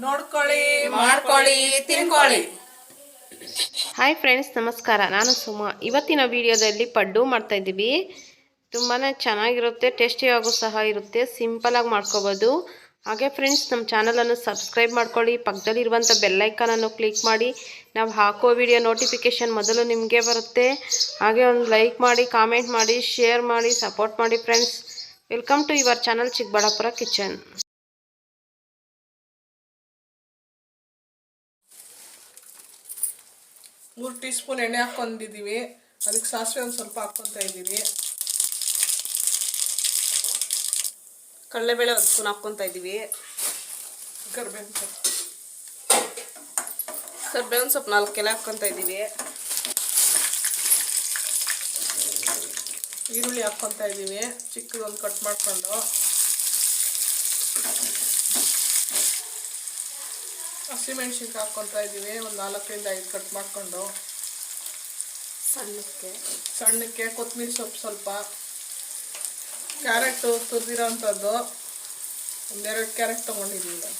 ನೋಡ್ಕೊಳ್ಳಿ, ಮಾಡ್ಕೊಳ್ಳಿ, ತಿನ್ಕೊಳ್ಳಿ. Hi friends, ನಮಸ್ಕಾರ. ನಾನು ಸುಮಾ. ಇವತ್ತಿನ ವಿಡಿಯೋದಲ್ಲಿ ಪಡ್ಡು ಮಾಡ್ತಾ ಇದ್ದೀವಿ. ತುಂಬಾ ಚೆನ್ನಾಗಿರುತ್ತೆ, ಟೇಸ್ಟಿಯಾಗೂ ಸಹ ಇರುತ್ತೆ. ಸಿಂಪಲಾಗಿ ಮಾಡ್ಕೋಬೋದು. ಹಾಗೆ ಫ್ರೆಂಡ್ಸ್, ನಮ್ಮ ಚಾನಲನ್ನು ಸಬ್ಸ್ಕ್ರೈಬ್ ಮಾಡ್ಕೊಳ್ಳಿ. ಪಕ್ಕದಲ್ಲಿರುವಂಥ ಬೆಲ್ಲೈಕನನ್ನು ಕ್ಲಿಕ್ ಮಾಡಿ. ನಾವು ಹಾಕೋ ವಿಡಿಯೋ ನೋಟಿಫಿಕೇಷನ್ ಮೊದಲು ನಿಮಗೆ ಬರುತ್ತೆ. ಹಾಗೆ ಒಂದು ಲೈಕ್ ಮಾಡಿ, ಕಾಮೆಂಟ್ ಮಾಡಿ, ಶೇರ್ ಮಾಡಿ, ಸಪೋರ್ಟ್ ಮಾಡಿ friends. Welcome to your channel Chikkaballapur kitchen. 3 teaspoon ಎಣ್ಣೆ ಹಾಕೊಂಡಿದ್ದೀವಿ. ಅದಕ್ಕೆ ಸಾಸಿವೆ ಒಂದು ಸ್ವಲ್ಪ ಹಾಕ್ಕೊತಾ ಇದ್ದೀವಿ. ಕಡಲೆಬೇಳೆ 1 ಸ್ಪೂನ್ ಹಾಕ್ಕೊತಾ ಇದ್ದೀವಿ. ಕರಿಬೇವಿನ ಸೊಪ್ಪು 4 ಎಲೆ ಹಾಕ್ಕೊತಾ ಇದ್ದೀವಿ. ಈರುಳ್ಳಿ ಹಾಕ್ಕೊತಾ ಇದ್ದೀವಿ, ಚಿಕ್ಕದೊಂದು ಕಟ್ ಮಾಡಿಕೊಂಡು. ಹಸಿಮೆಣ್ಸಿನ್ಕಾಯಿ ಹಾಕ್ಕೊತಾ ಇದ್ದೀವಿ, ಒಂದು 4ರಿಂದ 5 ಕಟ್ ಮಾಡಿಕೊಂಡು. ಸಣ್ಣಕ್ಕೆ ಕೊತ್ತಂಬರಿ ಸೊಪ್ಪು ಸ್ವಲ್ಪ, ಕ್ಯಾರೆಟು ತುರಿದಿರೋ ಅಂಥದ್ದು 1-2 ಕ್ಯಾರೆಟ್ ತೊಗೊಂಡಿದ್ದೀವಿ.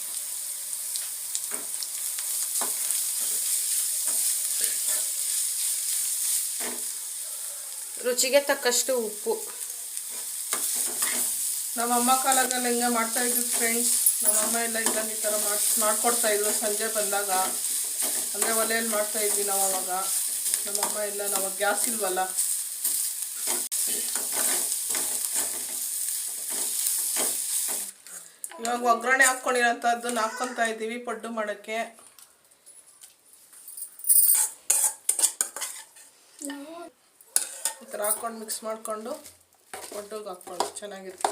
ರುಚಿಗೆ ತಕ್ಕಷ್ಟು ಉಪ್ಪು. ನಮ್ಮಮ್ಮ ಕಾಲದಲ್ಲಿ ಹಿಂಗೆ ಮಾಡ್ತಾಯಿದ್ವಿ ಫ್ರೆಂಡ್ಸ್. ನಮ್ಮಮ್ಮ ಎಲ್ಲ ಇಲ್ಲ ಈ ಥರ ಮಾಡ್ಕೊಡ್ತಾಯಿದ್ರು ಸಂಜೆ ಬಂದಾಗ. ಅಂದರೆ ಒಲೆಯಲ್ಲಿ ಮಾಡ್ತಾಯಿದ್ವಿ ನಾವು ಅವಾಗ. ನಮ್ಮಮ್ಮ ಇಲ್ಲ, ನಾವು ಗ್ಯಾಸ್ ಇಲ್ವಲ್ಲ. ಇವಾಗ ಒಗ್ಗರಣೆ ಹಾಕ್ಕೊಂಡಿರೋಂಥದ್ದನ್ನ ಹಾಕ್ಕೊತಾ ಇದ್ದೀವಿ ಪಡ್ಡು ಮಾಡೋಕ್ಕೆ. ಈ ಥರ ಹಾಕ್ಕೊಂಡು ಮಿಕ್ಸ್ ಮಾಡಿಕೊಂಡು ಪಡ್ಡುಗೆ ಹಾಕ್ಕೊಂಡು ಚೆನ್ನಾಗಿರುತ್ತೆ.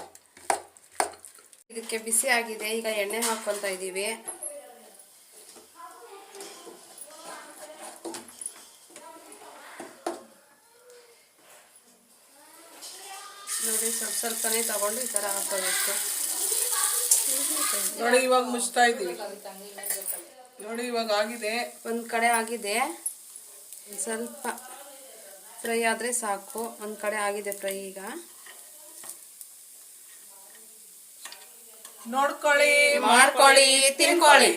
ಇದಕ್ಕೆ ಬಿಸಿ ಆಗಿದೆ, ಈಗ ಎಣ್ಣೆ ಹಾಕ್ಕೊತಾ ಇದ್ದೀವಿ. ನೋಡಿ, ಸ್ವಲ್ಪನೇ ತಗೊಂಡು ಈ ಥರ ಹಾಕೋಬೇಕು. ನೋಡಿ ಇವಾಗ ಮುಚ್ತಾ ಇದ್ದೀವಿ. ನೋಡಿ ಇವಾಗ ಆಗಿದೆ, ಒಂದು ಕಡೆ ಆಗಿದೆ. ಸ್ವಲ್ಪ ಫ್ರೈ ಆದರೆ ಸಾಕು. ಒಂದು ಕಡೆ ಆಗಿದೆ ಫ್ರೈ. ಈಗ ನೋಡ್ಕೊಳ್ಳಿ, ಮಾಡ್ಕೊಳ್ಳಿ, ತಿನ್ಕೊಳ್ಳಿ.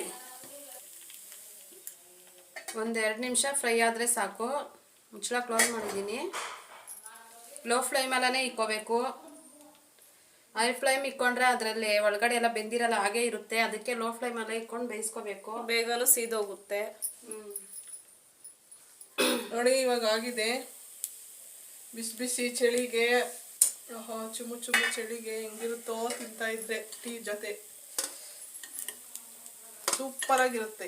1-2 ನಿಮಿಷ ಫ್ರೈ ಆದರೆ ಸಾಕು. ಮುಚ್ಚಳ ಕ್ಲೋಸ್ ಮಾಡಿದ್ದೀನಿ. ಲೋ ಫ್ಲೇಮಲ್ಲೇ ಇಕ್ಕೋಬೇಕು. ಹೈ ಫ್ಲೇಮ್ ಇಕ್ಕೊಂಡ್ರೆ ಅದರಲ್ಲಿ ಒಳಗಡೆ ಎಲ್ಲ ಬೆಂದಿರಲ್ಲ, ಹಾಗೆ ಇರುತ್ತೆ. ಅದಕ್ಕೆ ಲೋ ಫ್ಲೇಮಲ್ಲೇ ಇಕ್ಕೊಂಡು ಬೇಯಿಸ್ಕೋಬೇಕು, ಬೇಗನೂ ಸೀದೋಗುತ್ತೆ. ನೋಡಿ ಇವಾಗ ಆಗಿದೆ. ಬಿಸಿ ಬಿಸಿ ಚಳಿಗೆ, ಚುಮು ಚುಮು ಚಳಿಗೆ ಹೆಂಗಿರುತ್ತೋ ತಿಂತಾ ಇದ್ರೆ ಟೀ ಜೊತೆ ಸೂಪರ್ ಆಗಿರುತ್ತೆ.